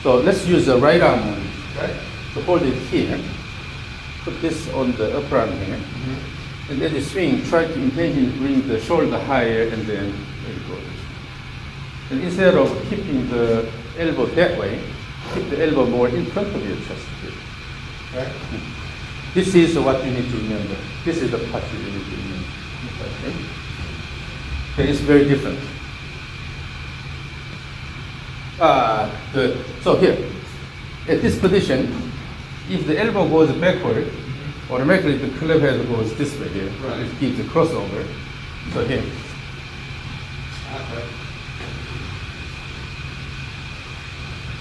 So let's use the right arm only. Okay. So hold it here. Put this on the upper arm here. And then you swing, try to intentionally bring the shoulder higher and then let it go. And instead of keeping the elbow that way, keep the elbow more in front of your chest. Okay. This is what you need to remember. This is the posture you need to remember. Okay? Okay, it's very different. So here, at this position, if the elbow goes backward, automatically the club head goes this way here. Right. It gives a crossover. So here. Okay.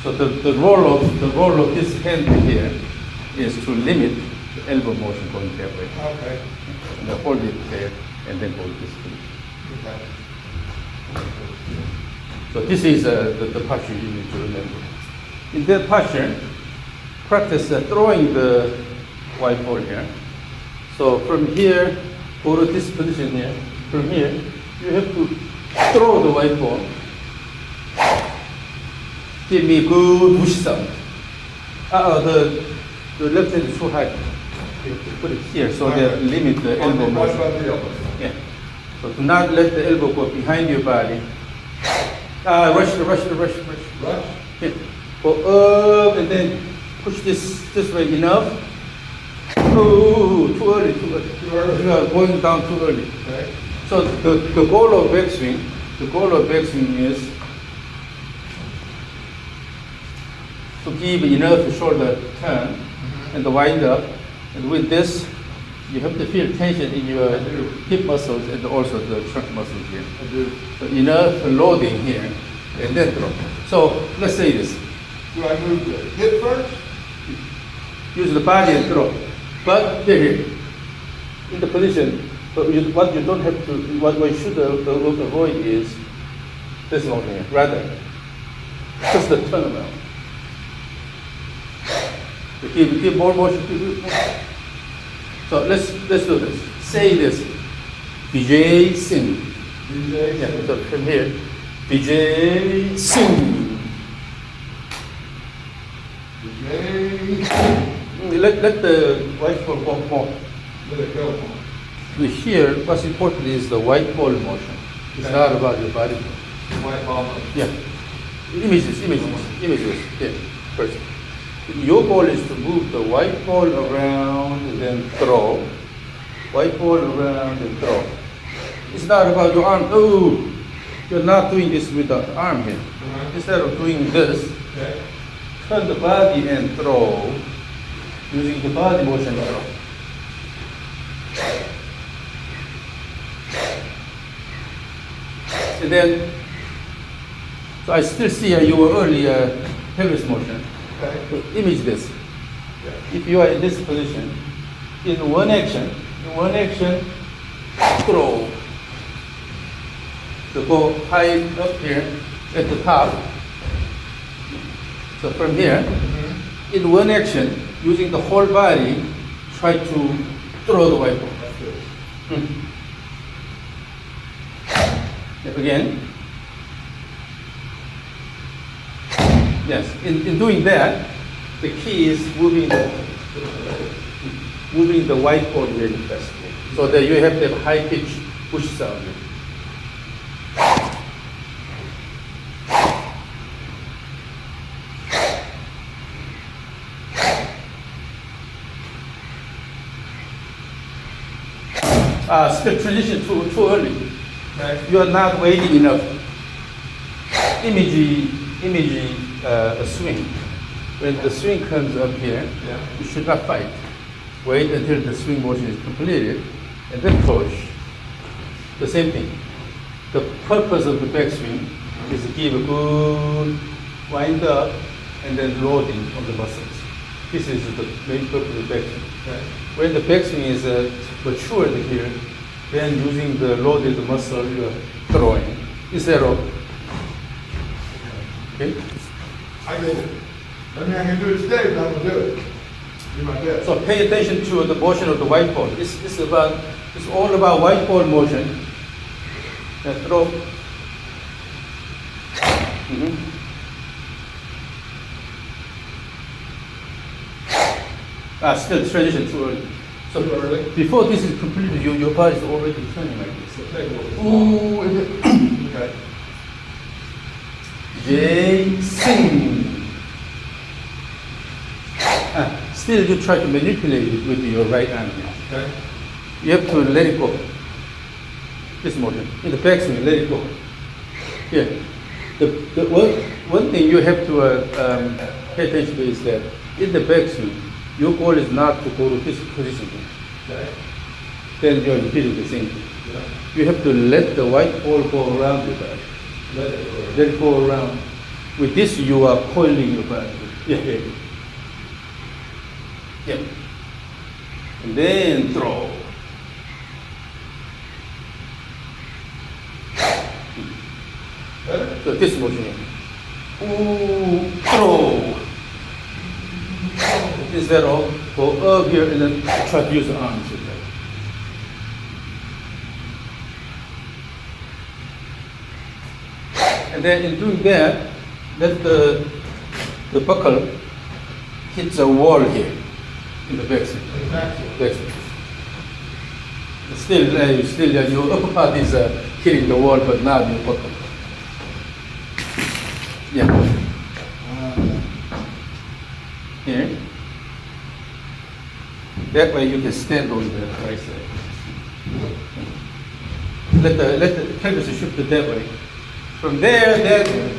So the role of this hand here is to limit the elbow motion going that way. Okay. And then hold it there and then go this way. Okay. So this is the posture you need to remember. In that posture, practice throwing the white ball here. So from here, go to this position here. From here, you have to throw the white ball. Give me good whoosh sound. The left hand is too high. You have to put it here so that limit the elbow motion. Yeah. So do not let the elbow go behind your body. Rush. Yeah. Go up and then push this way enough. Too early. You are going down too early. Okay. So the goal of backswing is to give enough shoulder turn and the wind up. And with this, you have to feel tension in your hip muscles and also the trunk muscles here. I do. So enough loading here and then throw. So let's say this. Do I move the hip first? Use the body and throw. But here, in the position, what you don't have to, what you should avoid is this one here, rather, just the turnaround. To give more motion to more. So let's do this. Say this. Vijay Singh. DJ. Yeah, so from here. Vijay Singh. DJ. Let the white ball go more. Let it go. Here, what's important is the white ball motion. It's not about your body. White ball. Yeah. Images. Yeah. First. Your goal is to move the white ball around and then throw. White ball around and throw. It's not about your arm. Oh, you're not doing this with the arm here. Instead of doing this, Okay. turn the body and throw. Using the body motion to throw. And then, so I still see your earlier pelvis motion. Okay. So image this. Yeah. If you are in this position, in one action, throw. So go high up here at the top. So from here, in one action, using the whole body, try to throw the white ball. That's good. Again. Yes, in doing that, the key is moving the white ball really fast. So that you have to have high pitch push sound. Step transition too early. Okay. You are not waiting enough. Image a swing. When the swing comes up here, Yeah. you should not fight. Wait until the swing motion is completed, and then push. The same thing. The purpose of the backswing is to give a good wind up and then loading of the muscles. This is the main purpose of the backswing. Okay. When the backswing is matured here, then using the loaded muscle, you are throwing instead of. Okay? I get it. I mean, I can do it today, but I'm gonna do it. Do my best. So pay attention to the motion of the white ball. It's all about white ball motion. And throw. Still transition too early. So Too early? before this is completed, your body is already turning like this. So take a little. Ooh, Okay. J, swing. Still you try to manipulate it with your right arm. Okay. You have to let it go. This motion. In the backswing, let it go. Yeah. One thing you have to pay attention to is that in the backswing, your goal is not to go to this position. Okay. Then you're repeating the same thing. Yeah. You have to let the white ball go around your body. Let it go. Let it go around. With this, you are coiling your body. Yeah, yeah. Yeah. And then throw. Better? So this motion here. Ooh, throw. Instead of go up here and then try to use the arms. And then in doing that, let the buckle hit the wall here in the backswing. Backswing. Still, your upper part is hitting the wall, but not your buckle. Yeah. Here. That way you can stand on the right side. Let the canvas shift that way. From there, then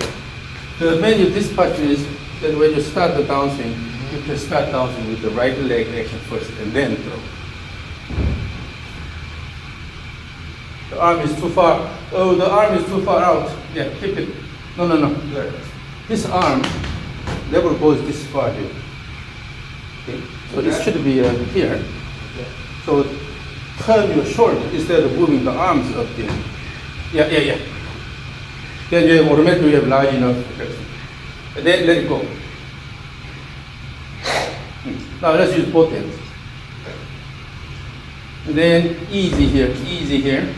the main dispatch is that when you start the downswing, you can start downswing with the right leg action first and then throw. The arm is too far. Oh, the arm is too far out. Yeah, keep it. No. There. This arm never goes this far here. Okay? So it should be here. Okay. So turn your shoulder instead of moving the arms up there. Yeah. Then you automatically have large enough flexion. And then let it go. Now let's use both hands. And then easy here.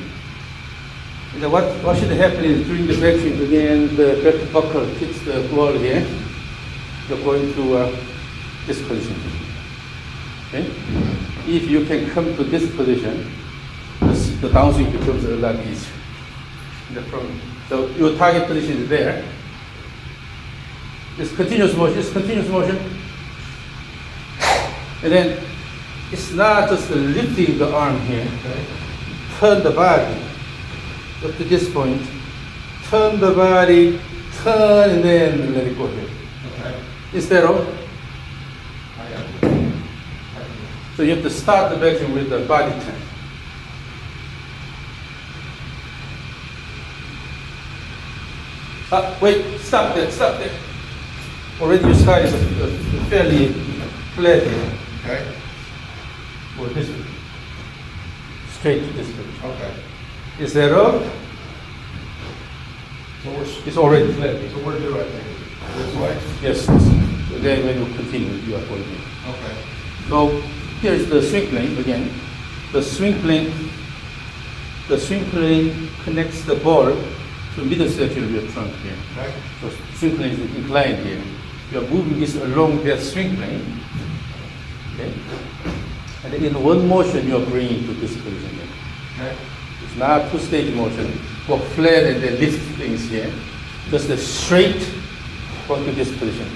And then what should happen is during the backswing again, the back buckle hits the wall here. You're going to this position. Okay? If you can come to this position, the downswing becomes a lot easier. So your target position is there. It's continuous motion. And then it's not just lifting the arm here. Okay. Turn the body up to this point. Turn the body, turn, and then let it go here. Okay. Instead of, I got it. so you have to start the backswing with the body turn. Wait, stop there. Already you started fairly flat here. Okay. Or this way. Straight to this way. Okay. Is that up? So It's already flat. so where do I take it? This way? Yes. So then when you continue, you are going here. Okay. So here is the swing plane again. The swing plane connects the ball to middle section of your trunk here. Okay. So swing plane is inclined here. You are moving this along that swing plane. Okay. And then in one motion, you are bringing to this position here. Okay. It's not two-stage motion. Go flat and then lift things here. Just a straight going to this position.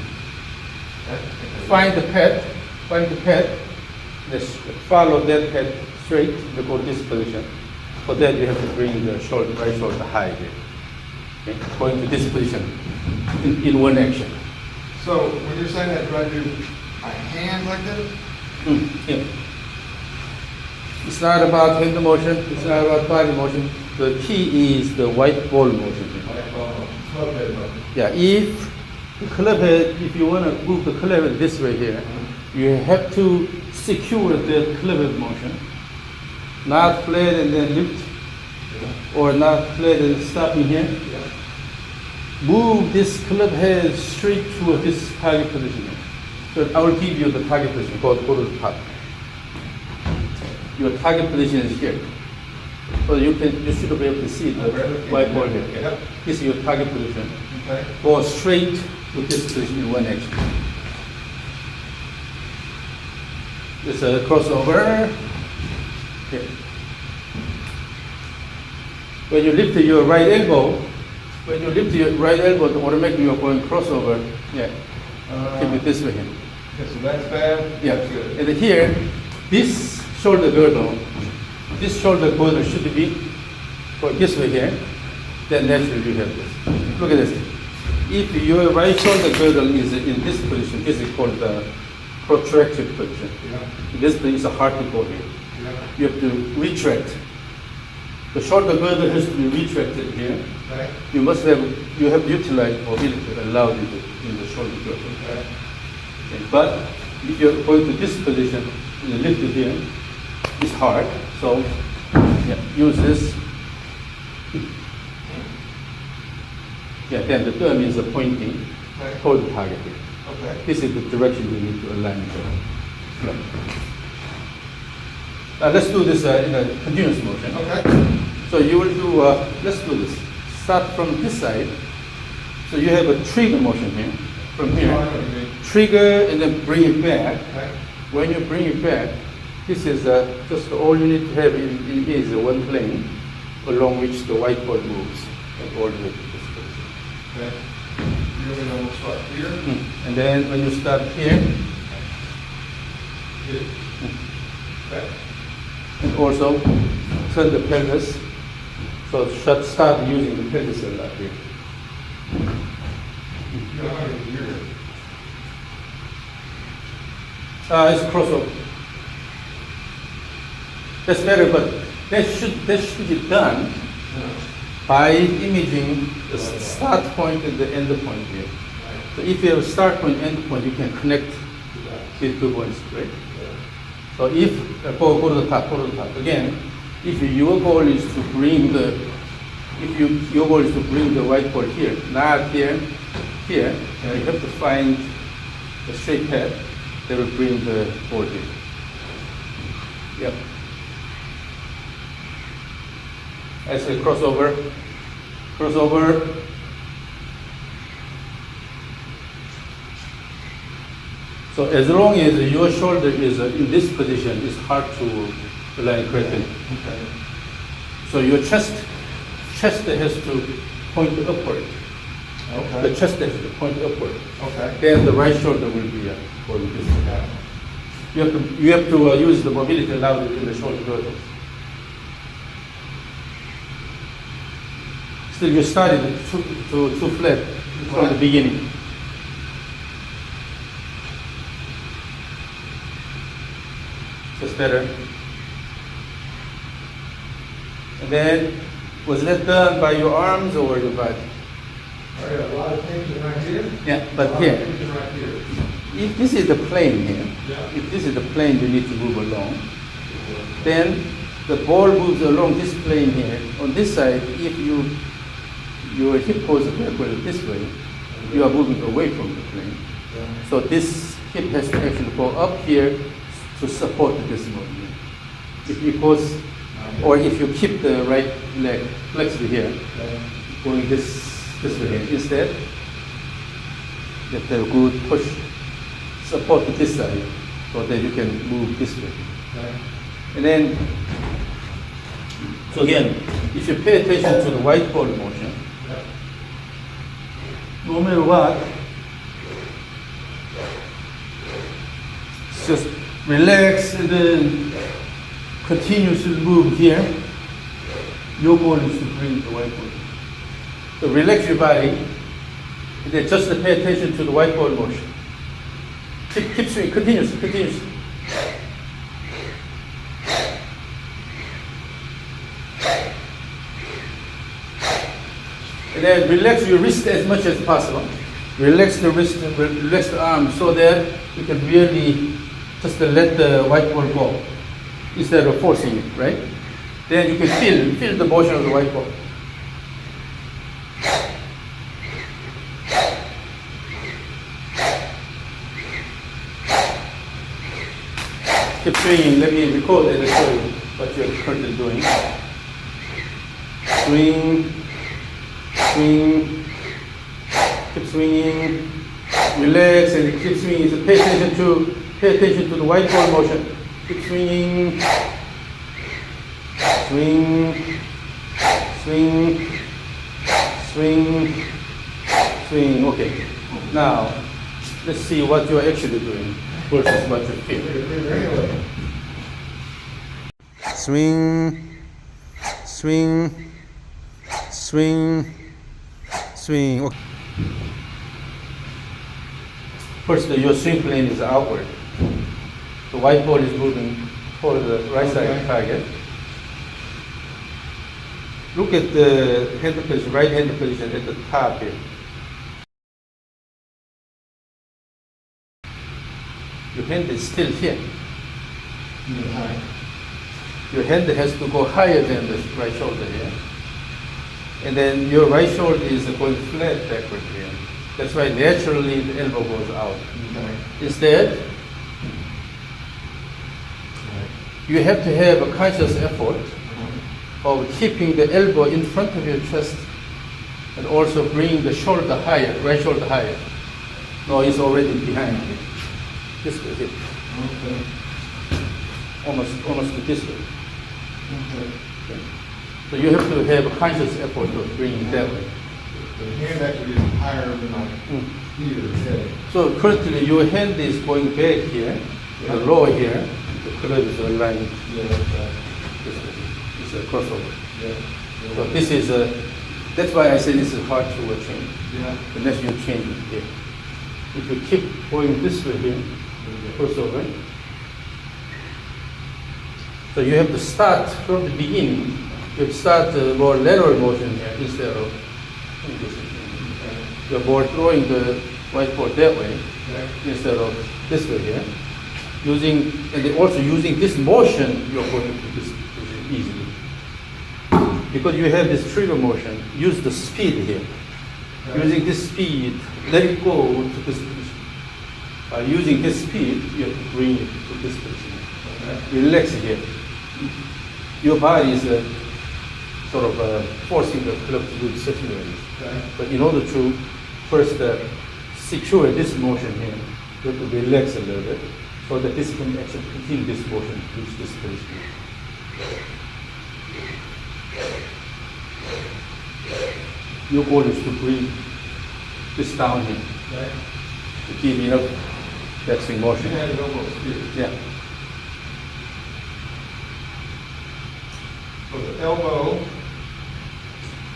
Okay. Find the pad. Let's follow that pad straight to go to this position. For that, you have to bring the right shoulder high here. Okay? Going to this position in one action. So when you're saying that, do I do my hand like this? Yeah. It's not about hand motion. It's not about body motion. The key is the white ball motion here. Club head motion. Yeah, if the club head, if you want to move the club head this way here, you have to secure the club head motion, not flat and then lift, or not flat and stopping here. Move this club head straight to this target position. So I will give you the target position. Go to the top. Your target position is here. So you should be able to see the white ball here. Yep. This is your target position. Okay. Go straight to this position in one action. It's a crossover. Here. When you lift your right elbow, automatically you're going crossover. Yeah. Keep it this way here. Okay, so that's bad. Yeah. That's good. And here, this shoulder girdle should be going this way here. Then naturally you have this. Look at this. If your right shoulder girdle is in this position, this is called the protracted position. Yeah. This position is hard to go here. Yeah. You have to retract. The shoulder girdle has to be retracted here. Okay. You have utilized mobility allowed in the shoulder girdle. Okay. Okay. But if you're going to this position, you lift it here, it's hard. So yeah, use this. Yeah, then the third is the pointing Okay. toward the target. Okay. This is the direction you need to align it. Yeah. Let's do this in a continuous motion. Okay. So you will do, let's do this. Start from this side. So you have a trigger motion here, from here. Trigger and then bring it back. Okay. When you bring it back, this is just all you need to have in here is one plane along which the white ball moves all the way to this place. Okay. You're going to start here. And then when you start here, Okay. and also turn the pelvis. So start using the pelvis a lot here. You're not going to here. It's crossover. That's better, but that should be done by imaging the start point and the end point here. So if you have a start point, end point, you can connect these two points, right? So if go to the top. Again, if your goal is to bring the white ball here, not here, you have to find a straight path that will bring the ball here. Yep. As a crossover. So as long as your shoulder is in this position, it's hard to align correctly. Okay. So your chest has to point upward. Okay. The chest has to point upward. Okay. Then the right shoulder will be going this way. You have to use the mobility allowed in the shoulder girdle. Still, you started too flat from the beginning. That's better. And then, was that done by your arms or your body? I got a lot of tension right here. Yeah, A but lot here, of tension right here. if this is the plane here, Yeah. if this is the plane you need to move along, then the ball moves along this plane here. On this side, if your hip goes backward this way, you are moving away from the plane. So this hip has to actually go up here to support this movement. If it goes, or if you keep the right leg flexed here, going this way here, instead, you have to have a good push, support to this side, so that you can move this way. And then, so again, if you pay attention to the white ball motion, no matter what, just relax and then continuously move here. Your goal is to bring the white ball. So relax your body, and then just pay attention to the white ball motion. Keep swinging, continuously. And then relax your wrist as much as possible. Relax the wrist and relax the arm so that you can really just let the white ball go instead of forcing it, right? Then you can feel the motion of the white ball. Keep swinging. Let me record and show you what you're currently doing. Swing, keep swinging, relax and keep swinging. So pay attention to the white ball motion. Keep swinging. Swing. Swing. Swing. Swing. Okay. Now, let's see what you're actually doing versus what you feel. Swing. Swing. Swing. Swing. Okay. First, your swing plane is outward. The white ball is moving toward the right side of the target. Look at the hand position, right hand position at the top here. Your hand is still here. Your hand has to go higher than the right shoulder here. And then your right shoulder is going flat backward here. That's why naturally the elbow goes out. Instead, you have to have a conscious effort of keeping the elbow in front of your chest and also bringing the shoulder higher, right shoulder higher. No, it's already behind you. This way here. Almost this way. Okay. So you have to have a conscious effort of bringing it that way. The hand actually is higher than my here. So currently your hand is going back here, the lower here, the club is aligned. This is a crossover. So this is that's why I say this is hard to change. Unless you change it here. If you keep going this way here, crossover. So you have to start from the beginning. You start more lateral motion here instead of this. You're more throwing the white ball that way instead of this way here. And also using this motion, you're going to this position easily. Because you have this trigger motion, use the speed here. Using this speed, let it go to this position. By using this speed, you have to bring it to this position. Relax here. Your body is sort of forcing the club to do the certain ways. But in order to first secure this motion here, you have to relax a little bit so that this can actually continue this motion to reach this position. Your goal is to bring this down here to give enough backswing motion. Yeah. So the elbow.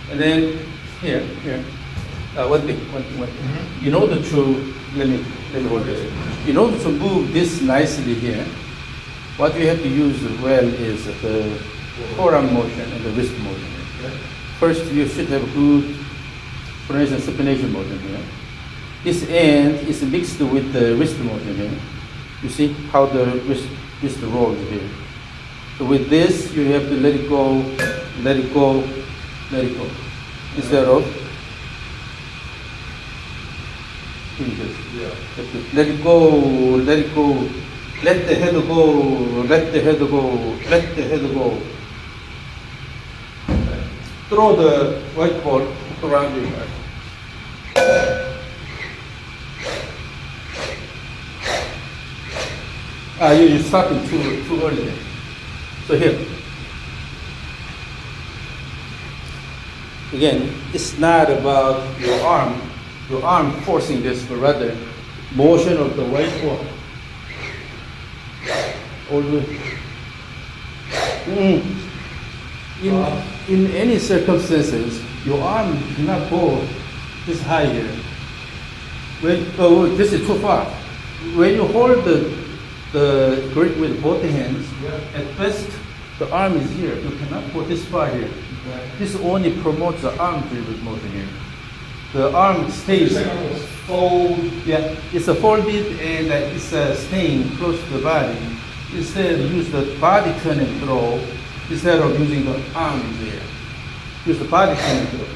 And then here. One thing. In order to let me hold this. In order to move this nicely here, what you have to use well is the forearm motion and the wrist motion. First, you should have good pronation supination motion here. This end is mixed with the wrist motion here. You see how the wrist rolls here. So with this, you have to let it go, let it go, let it go. Instead of doing this. Let it go, let it go. Let the head go, let the head go, let the head go. Throw the white ball around your back. You're starting too early there. So here. Again, it's not about your arm forcing this, but rather motion of the white ball. All the in any circumstances, your arm cannot go this high here. This is too far. When you hold the grip with both hands, at best the arm is here. You cannot go this far here. This only promotes the arm-driven motion here. The arm stays. Fold. Yeah, it's a folded and it's staying close to the body. Instead, use the body turn and throw instead of using the arm there. Use the body turn and throw.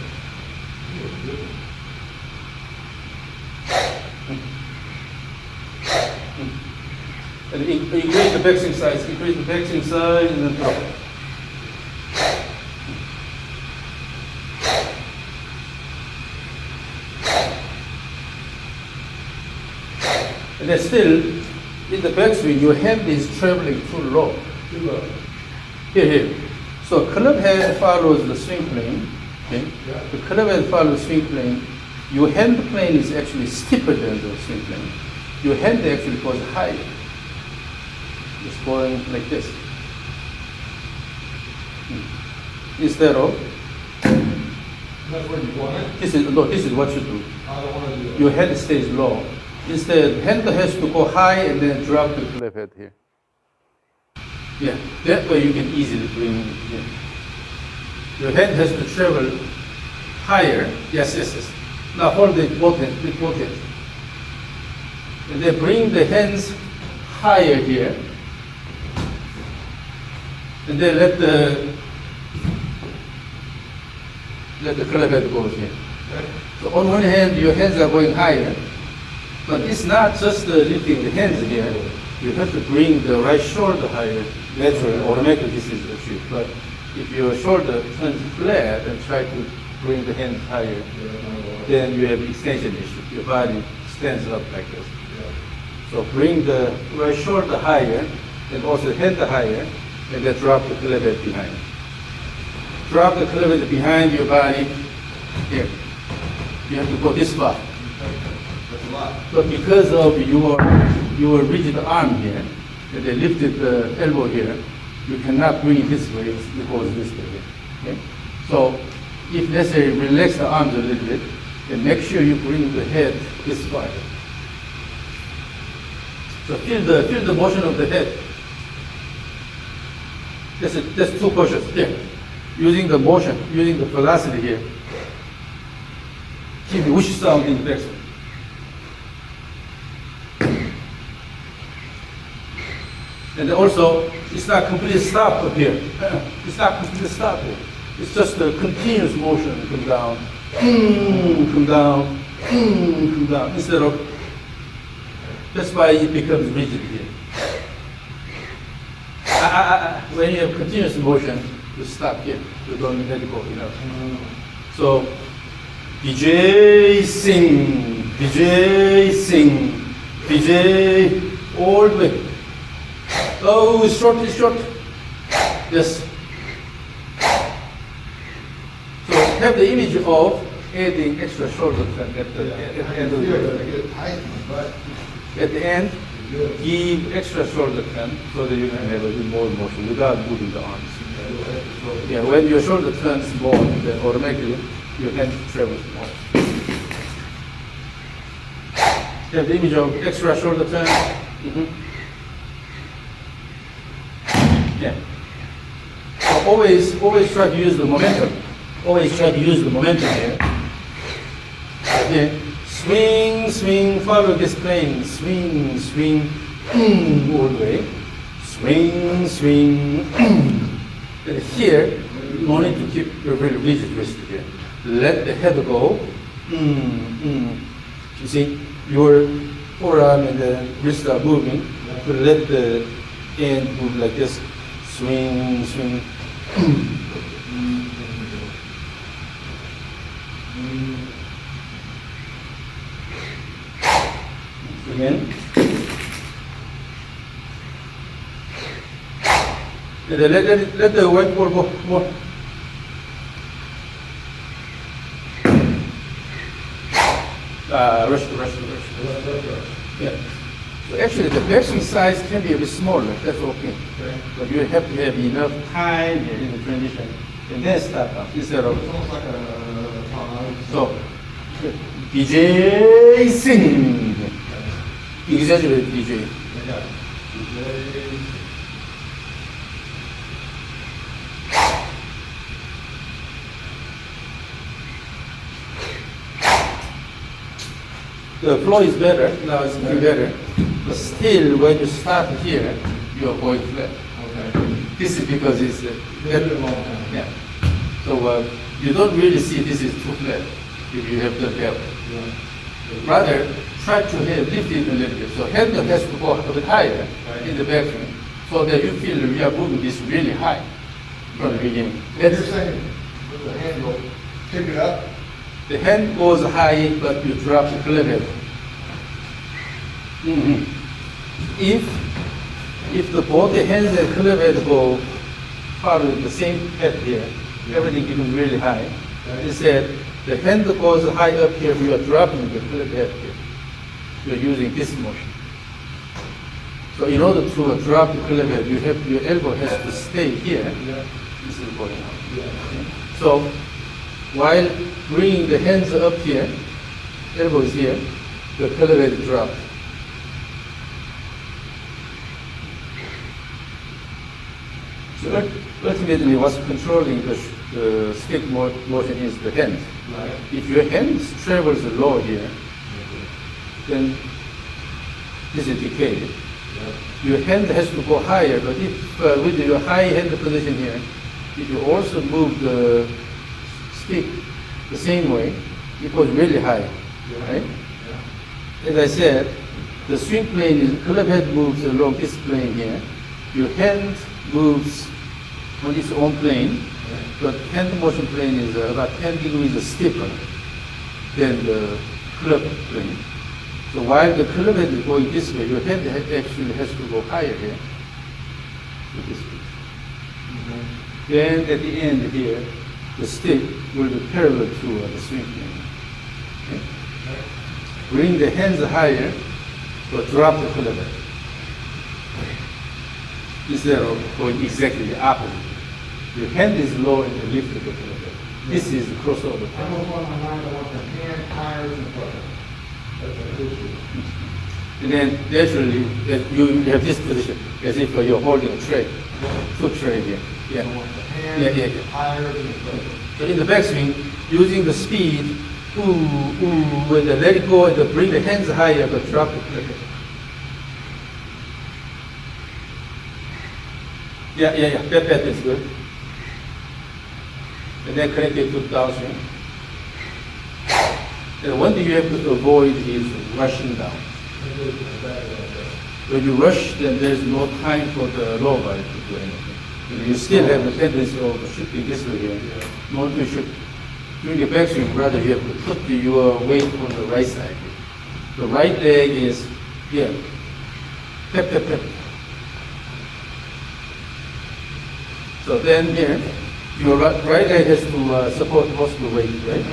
And increase the backswing size. Increase the backswing size and then throw. And then still, In the backswing, your hand is traveling too low. Too low. Here. So club head follows the swing plane. Okay? Yeah. The club head follows swing plane. Your hand plane is actually steeper than the swing plane. Your hand actually goes higher. It's going like this. Instead of That's where you want it? this is what you do. I don't want to do that. Your head stays low. Instead, hand has to go high and then drop the club head here. Yeah, that way you can easily bring it here. Your head has to travel higher. Yes. Now hold it both hands, with both hands. And then bring the hands higher here. And then let the club head go here. Okay. So on one hand, your hands are going higher, but it's not just lifting the hands here. You have to bring the right shoulder higher. Naturally, automatically this is achieved. But if your shoulder turns flat and try to bring the hands higher, then you have extension issue. Your body stands up like this. So bring the right shoulder higher, and also hand higher, and then drop the club head behind. Drop the club head behind your body. Here. You have to go this far. That's a lot. But because of your rigid arm here, and they lifted the elbow here, you cannot bring it this way, it goes this way. Okay? So if necessary, relax the arms a little bit, and make sure you bring the head this far. So feel the motion of the head. That's two pushes. Here. Using the motion, using the velocity here. Keep the whoosh sound in the backswing. And also, it's not completely stop up here. It's not completely stop here. It's just a continuous motion. Come down, come down, come down. Instead of, that's why it becomes rigid here. When you have continuous motion, you stop here. You don't let it go, So, DJ sing, DJ all the way. Oh, it's short. Yes. So have the image of adding extra shoulder turn at the end of the At the end, give extra shoulder turn so that you can have a bit more motion without moving the arms. Yeah, when your shoulder turns more, then automatically your hand travels more. Have the image of extra shoulder turn. Yeah. So always try to use the momentum. Always try to use the momentum here. Okay. Swing, follow this plane. Swing, all the way. Swing. And here, you don't need to keep your really rigid wrist here. Let the head go. You see, your forearm and the wrist are moving. So let the end move like this. Swing. Again. And then let the white ball go more. Rush. Yeah. So actually, the backswing size can be a bit smaller. That's okay. But you have to have enough time here in the transition, and then start up instead of. It's almost like a So, DJ sing. Exaggerate DJ. The flow is better, now it's getting better, but still when you start here, you're going flat. Okay. This is because it's Very long time. yeah. So you don't really see this is too flat if you have the belt. Rather, try to lift it a little bit. So head has to go a bit higher in the backswing so that you feel we are moving this really high from the beginning. You're saying with the hand, you'll pick it up. The hand goes high, but you drop the club head. if the both the hands and club head go follow the same path here, everything becomes really high. Instead, the hand goes high up here, you are dropping the club head here. You are using this motion. So in order to drop the club head, your elbow has to stay here. This is going out. Okay. So while bringing the hands up here, elbow is here, the club head drops. So ultimately, what's controlling the stick motion is the hand. Right. If your hand travels low here, then this is decayed. Your hand has to go higher, but if with your high hand position here, if you also move the stick the same way, it goes really high, right? As I said, the swing plane is, club head moves along this plane here. Your hand moves on its own plane, but hand motion plane is about 10 degrees stiffer than the club plane. So while the club head is going this way, your hand actually has to go higher here, to this way. Then at the end here, the stick will be parallel to the swing plane. Okay? Bring the hands higher, but drop the club head. Instead of going exactly the opposite. Your hand is low and you lift the club head. This is the crossover. I don't want my mind, I want the hand higher than the foot. That's an issue. And then naturally, you have this position as if you're holding a tray, foot tray here. Yeah. I want the hand higher than the foot. So in the backswing, using the speed, when they let it go and they bring the hands higher, but drop the club head. Yeah. That is good. And then connect it to the downswing. And one thing you have to avoid is rushing down. When you rush, then there's no time for the lower body to do anything. You still have the tendency of shifting this way here. No, you should, during the backswing, rather you have to put your weight on the right side. The right leg is here. Tap. So then here, your right leg has to support most of the weight, right?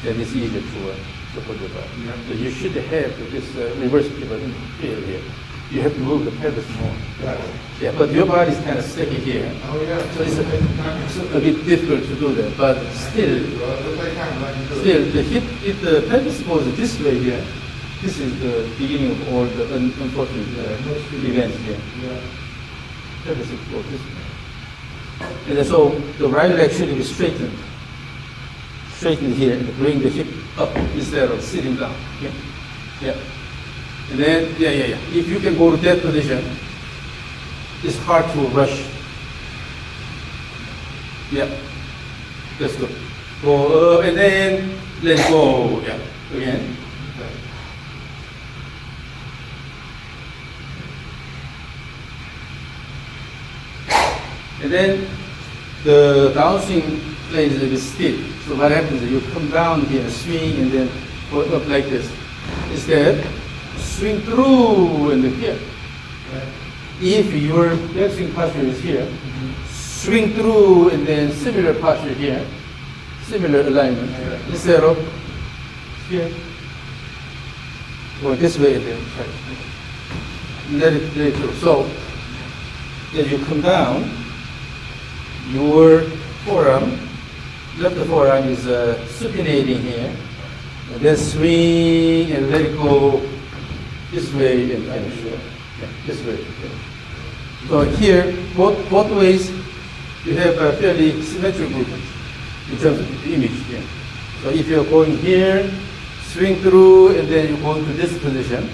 Then it's easier to support your body. So you should have this reverse pivot here. You have to move the pelvis more. Right. Yeah, but your body is kind of sticky here. Oh, yeah. So it's a bit difficult to do that, but still, the hip, if the pelvis goes this way here, this is the beginning of all the unfortunate events here. Pelvis goes this way. And then so the right leg should be straightened. Straighten here and bring the hip up instead of sitting down. Yeah. And then, if you can go to that position, it's hard to rush. Yeah. That's good. Go up and then let go. Yeah. Again. And then the downswing plane is a bit stiff. So what happens is you come down here, swing, and then go up like this. Instead, swing through and then here. If your backswing posture is here, swing through and then similar posture here, similar alignment. Instead of here, go this way and then try. Let it through. So, as you come down, your forearm, left forearm is supinating here, and then swing and let it go this way and this way. So here, both ways, you have a fairly symmetrical movement in terms of the image here. So if you're going here, swing through, and then you go into this position,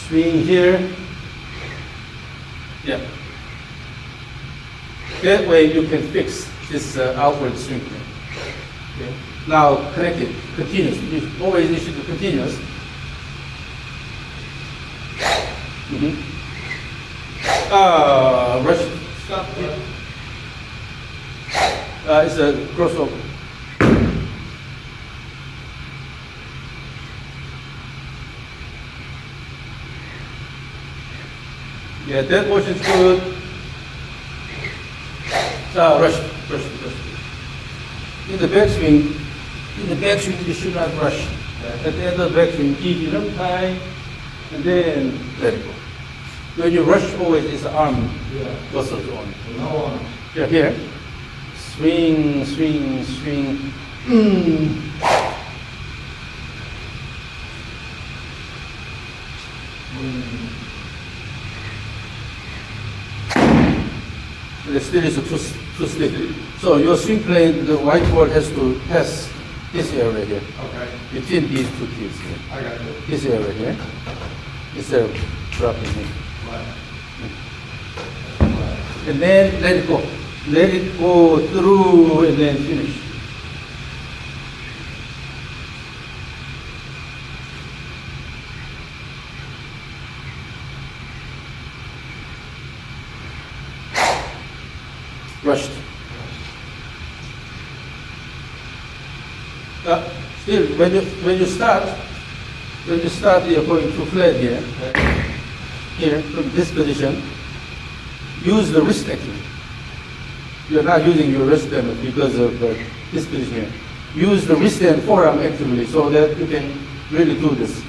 swing here, yeah. That way you can fix this outward swing. Okay. Now connect it, continuous. Always it should be continuous. Rush, stop here. It's a crossover. Yeah, that motion is good. So rush. In the backswing, you should not rush. At the end of the backswing, give enough time, and then let it go. When you rush, always is arm muscles on. No on. Yeah, here. Swing. The still is too stiff. So your swing plane, the white ball has to pass this area here, Okay. between these two teeth here. I got you. This area here, instead of dropping here. Right. And then let it go. Let it go through and then finish. Rushed. Still, when you start, you're going too flat here. Here, from this position, use the wrist action. You're not using your wrist damage because of this position here. Use the wrist and forearm actively so that you can really do this.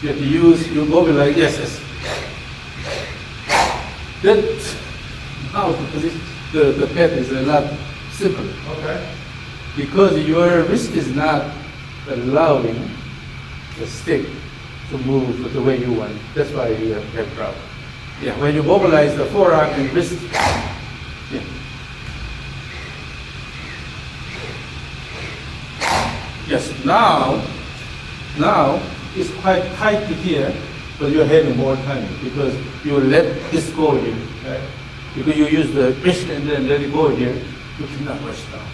You have to use your body like yes. That now the path is a lot simpler. Okay. Because your wrist is not allowing the stick to move the way you want. That's why you have problem. Yeah, when you mobilize the forearm and wrist, yeah. Yes, now it's quite tight here, but you're having more time because you let this go here. Right? Because you use the wrist and then let it go here, you cannot rush down.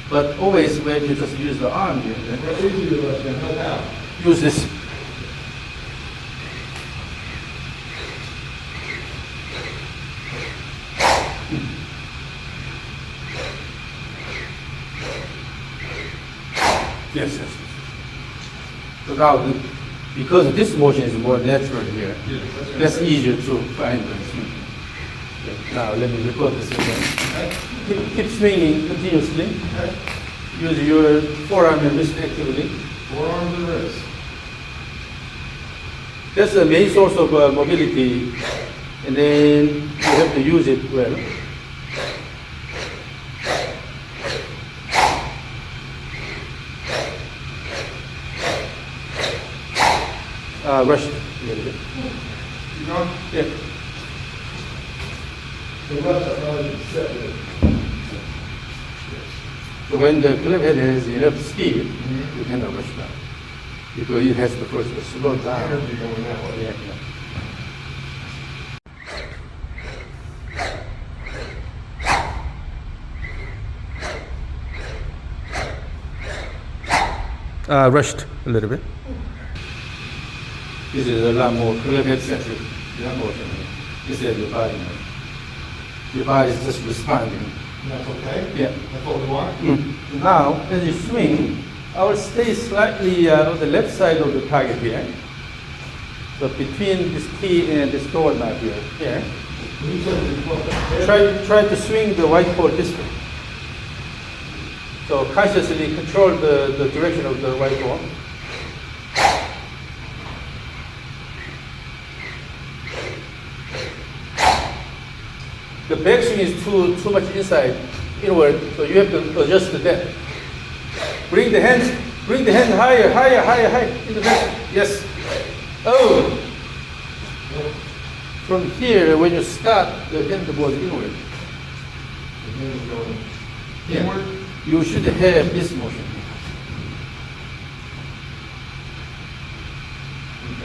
But always when you just use the arm here, It's easy to rush in, no doubt. use this. Yes. So now, because this motion is more natural here, that's easier to find. Now let me record this again. Keep swinging continuously. Use your forearm and wrist actively. Forearms and wrists. That's the main source of mobility, and then you have to use it well. Rush it a little bit. You know, Yeah. the rush I probably set it. So when the club head has enough speed, you cannot rush down. Because it has to first slow down. Energy going that way. Yeah. Rushed a little bit. This is a lot more club head centric motion. This is your body. Your body is just responding. That's okay? Yeah. That's what we want? Now, as you swing, I will stay slightly on the left side of the target here. So between this key and this door knob here. Here. You said it's what? Try to swing the white ball this way. So consciously control the direction of the white ball. The backswing is too much inside, inward, so you have to adjust the depth. Bring the hand higher in the back. Yes. Oh. From here, when you start, the hand goes inward. The hand is going Yeah. inward. You should have this motion.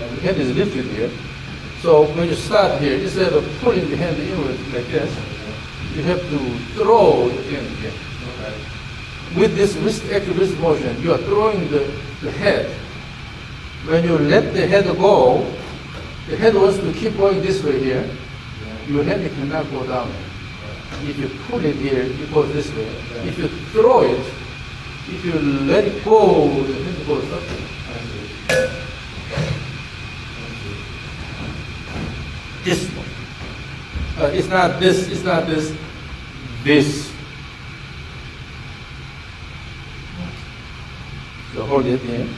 The hand is lifted here. So when you start here, instead of pulling the hand inward like this, you have to throw the hand here. Okay. With this active wrist motion, you are throwing the head. When you let the head go, the head wants to keep going this way here. Your head cannot go down. If you pull it here, it goes this way. If you throw it, if you let it go, the head goes up. this one. It's not this, this. So hold it in,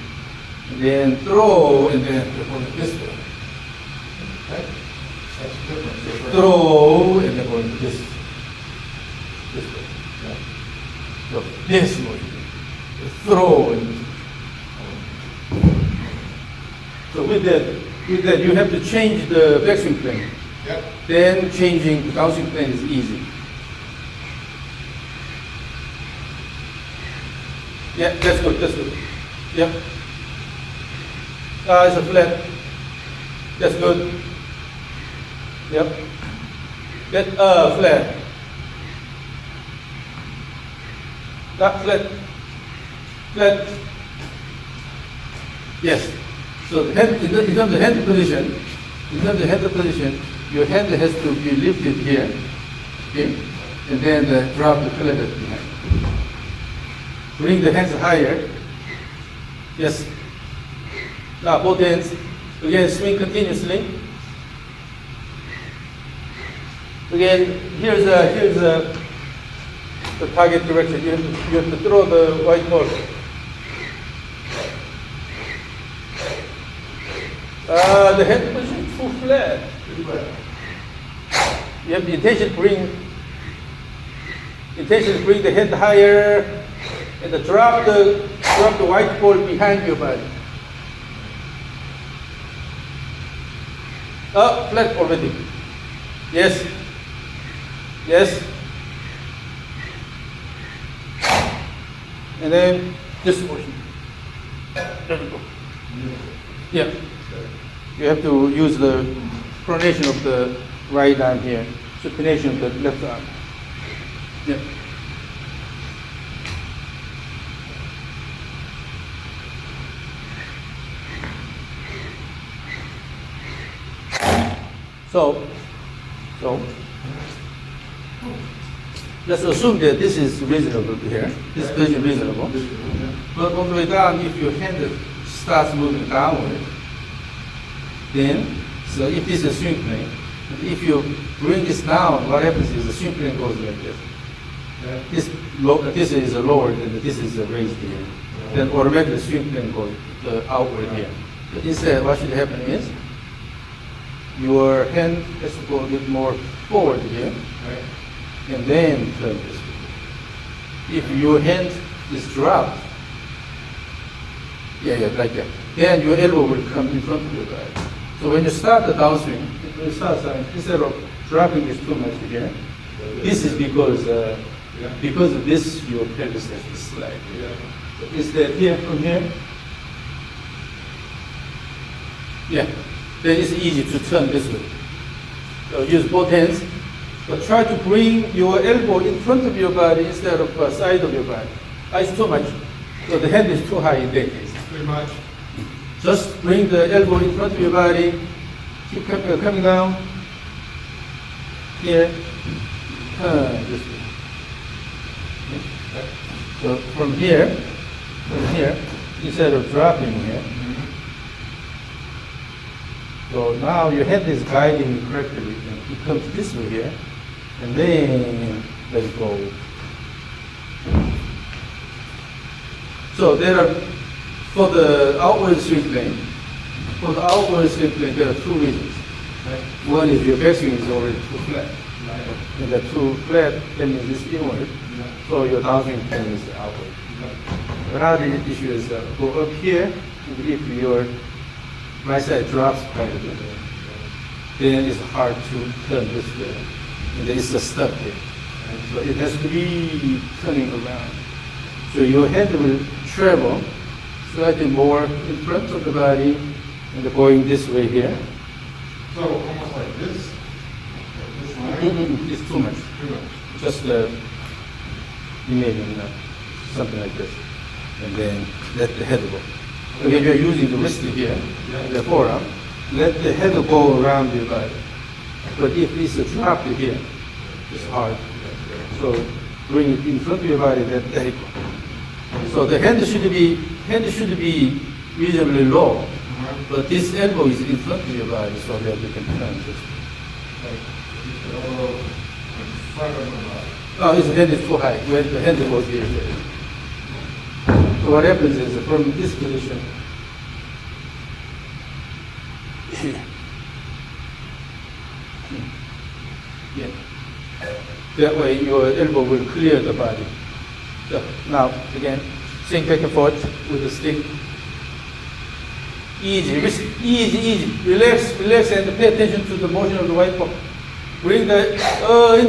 and then throw, and then hold it this way. Okay? That's different. Throw, and then hold it this way. Okay? So this motion. Throw. So with that, you have to change the backswing plane. Yep. Then changing the downswing plane is easy. Yeah, that's good, that's good. Yep. It's a flat. That's good. Yep. Get flat. That flat. Flat. Yes. So the hand, in terms of hand position, your hand has to be lifted here, okay, and then drop the pellet behind. Bring the hands higher. Yes. Now both hands. Again, swing continuously. Again, here's the target direction. You have to throw the white ball. The hand position is too flat. You have the intention to bring the head higher and to drop the white ball behind your body. Flat already. Yes. Yes. And then this motion. There we go. Yeah. You have to use the pronation of the right arm here, supination of the left arm. Yeah. So let's assume that this is reasonable here. This position is reasonable. But on the way down, if your hand starts moving downward, then, so if this is a swing plane, if you bring this down, what happens is the swing plane goes like this. This is lower than this is raised here. Then automatically the swing plane goes outward here. But instead, what should happen is, your hand has to go a bit more forward here, and then turn this way. If your hand is dropped, like that, then your elbow will come in front of your body. So when you start the downswing, instead of dropping this too much here, this is because of this, your pelvis has to slide. So instead here, from here, then it's easy to turn this way. So use both hands, but try to bring your elbow in front of your body instead of side of your body. It's too much. So the hand is too high in that case. Pretty much. Just bring the elbow in front of your body. Keep coming down. Here. Turn this way. Okay. So from here, instead of dropping here. So now your head is guiding you correctly. It comes this way here, and then let it go. So there are, for the outward swing plane, there are two reasons. Right? One is your backswing is already too flat. And the too flat, that means it's inward. So your downswing plane is outward. Another issue is go up here, and if your right side drops quite a bit, then it's hard to turn this way. And then it's stuck here. So it has to be turning around. So your head will travel slightly more in front of the body and going this way here. So almost like this? Like this line? It's too much. Too much. Just imagine something like this. And then let the head go. Again, you're using the wrist here, the forearm. Let the head go around your body. But if it's dropped here, it's hard. So bring it in front of your body, then let it go. So the hand should be reasonably low, but this elbow is in front of your body so that you can turn this way. Like, elbow in front of my body. Oh, his hand is too high. When the hand goes here. So what happens is from this position, here. Yeah. That way your elbow will clear the body. So now again, swing back and forth with the stick. Easy, easy. Relax, and pay attention to the motion of the white ball. Bring the in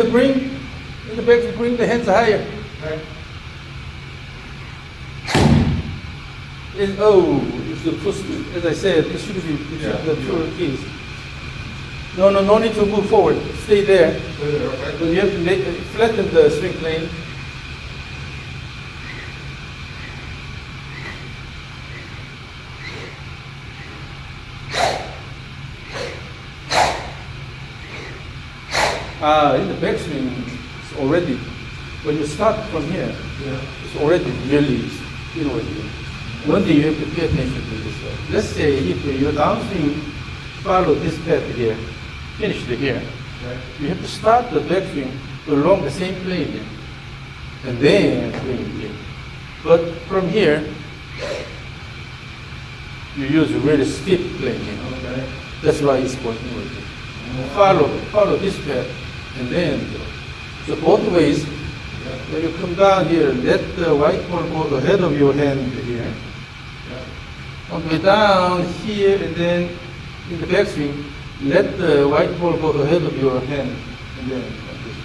the back, bring the hands higher. Okay. It's the first, as I said, it should be the two keys. No need to move forward. Stay there. Okay. But you have to flatten the swing plane. In the backswing, it's already, when you start from here, it's already really, one thing you have to pay attention to this. Let's say if your downswing follow this path here, finish it here, you have to start the backswing along the same plane here, and then bring it here. But from here, you use a really steep plane here. Okay. That's why it's going inward. Follow this path, and then go. So both ways, when you come down here, let the white ball go ahead of your hand here. On the way down here, and then in the backswing, let the white ball go ahead of your hand, and then like this.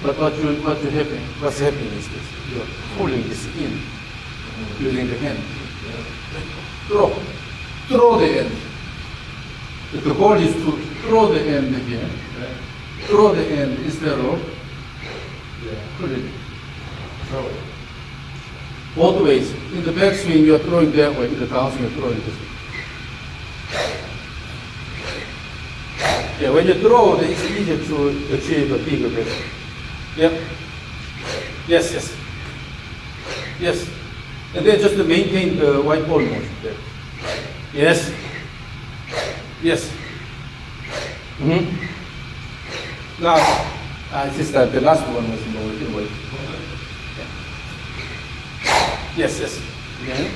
But what's happening is this: you're pulling this in using the hand. Throw the end. The goal is to throw the end here. Throw the end instead of pull it. Throw it. Both ways. In the backswing, you're throwing that way. In the downswing, you're throwing this way. Yeah, when you throw, it's easier to achieve a bigger backswing. Yep. Yes. And then just to maintain the white ball motion there. Yes. Now, this is the last one was more in way. Yes. Again.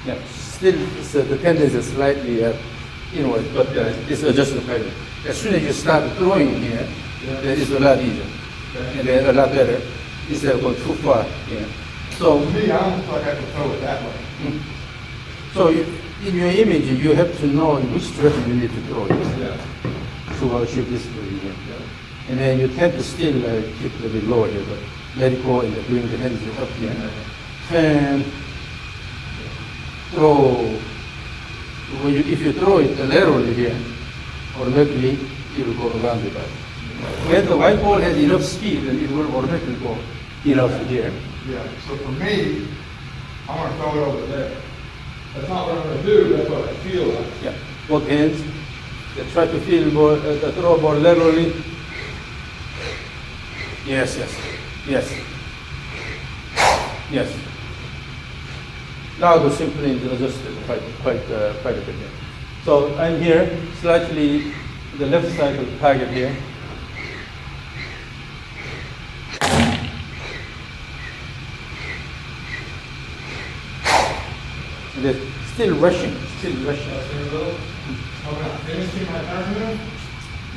Yeah, still the tendency is slightly inward, but it's adjusted pattern. As soon as you start throwing here, then it's a lot easier, and then a lot better instead of going too far here. So, For me, I almost like I can throw it that way. so in your image, you have to know in which direction you need to throw it to achieve this way here. And then you tend to still keep it a bit lower here, but let it go and bring the hands up here. And throw. If you throw it laterally here, automatically it will go around the body. When the white ball has enough speed, then it will automatically go enough here. Yeah, so for me, I want to throw it over there. That's not what I'm going to do, that's what I feel like. Yeah, both hands. Try to feel more, the throw more laterally. Yes. Now the swing plane is adjusted quite a bit here. So I'm here, slightly the left side of the target here. And then still rushing. Finishing my turn here,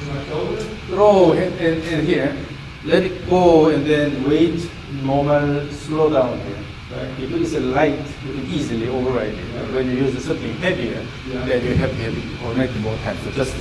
in my shoulder. Throw and here, let it go and then wait, normal, slow down here. Right? If it's a light, you can easily override it. When you use something heavier, then you have to have it or make it more time. So just